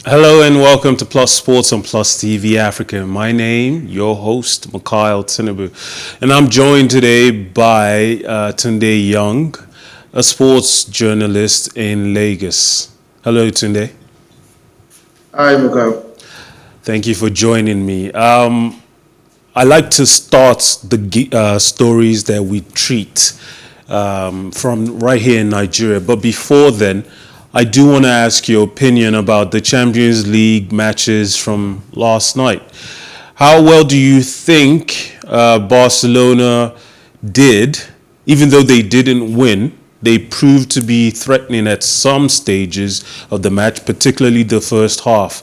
Hello and welcome to Plus Sports on Plus TV Africa. My name, your host, Tunde, and I'm joined today by Tunde Young, a sports journalist in Lagos. Hello, Tunde. Hi, Mikhail. Thank you for joining me. I like to start the stories that we treat from right here in Nigeria, but before then, I do want to ask your opinion about the Champions League matches from last night. How well do you think Barcelona did, even though they didn't win? They proved to be threatening at some stages of the match, particularly the first half.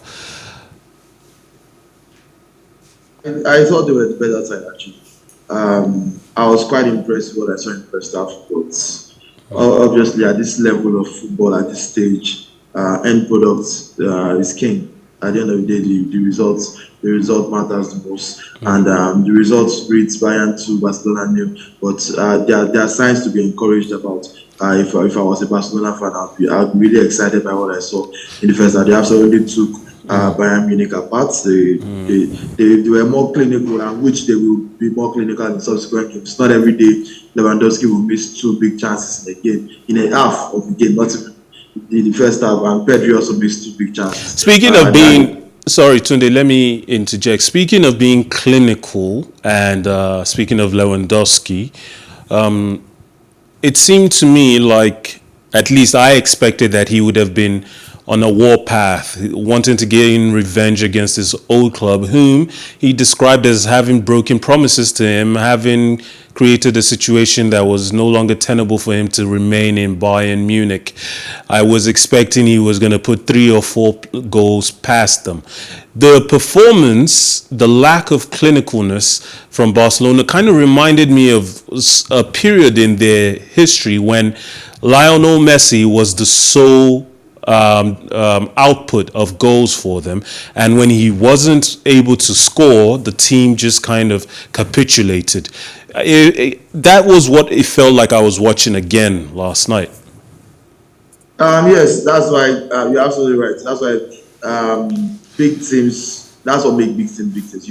I thought they were the better side, actually. I was quite impressed with what I saw in the first half, but obviously at this level of football, at this stage, end product is king. At the end of the day, the result matters the most, and the results reads Bayern 2, Barcelona 0. But there are signs to be encouraged about. If I was a Barcelona fan, I'd be really excited by what I saw in the first half. They absolutely took Bayern Munich apart. They were more clinical, and which they will be more clinical in subsequent games. Not every day Lewandowski will miss two big chances in a game, in a half of the game, not even in the first half, and Pedri also missed two big chances. Speaking of being, sorry, Tunde, let me interject. Speaking of being clinical and speaking of Lewandowski, it seemed to me like, at least I expected that he would have been on a warpath, wanting to gain revenge against his old club, whom he described as having broken promises to him, having created a situation that was no longer tenable for him to remain in Bayern Munich. I was expecting he was going to put 3 or 4 goals past them. The performance, the lack of clinicalness from Barcelona kind of reminded me of a period in their history when Lionel Messi was the sole output of goals for them, and when he wasn't able to score, the team just kind of capitulated. That was what it felt like I was watching again last night. Yes, that's why you're absolutely right. That's why big teams. That's what makes big teams big teams.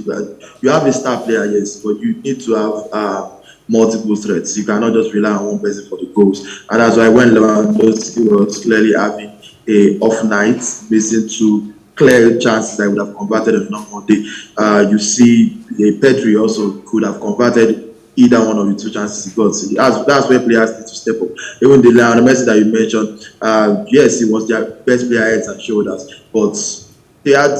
You have a star player, yes, but you need to have multiple threats. You cannot just rely on one person for the goals, and that's why when Lewandowski was clearly having a off night, missing two clear chances that would have converted on a normal day. You see, Pedri also could have converted either one of the two chances he got. That's where players need to step up. Even the Lionel Messi that you mentioned, yes, he was their best player heads and shoulders, but they had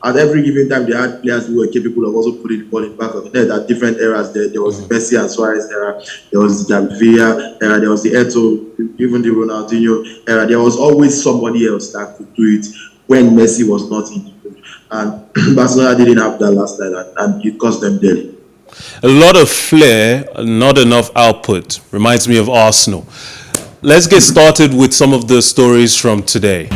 at every given time they had players who were capable of also putting the ball in the back of the net at different eras. There was the Messi and Suarez era, there was the Villa era, there was the Eto'o, even the Ronaldinho era. There was always somebody else that could do it when Messi was not in the mood. And Barcelona didn't have that last night, and it cost them dearly. A lot of flair, not enough output. Reminds me of Arsenal. Let's get started with some of the stories from today.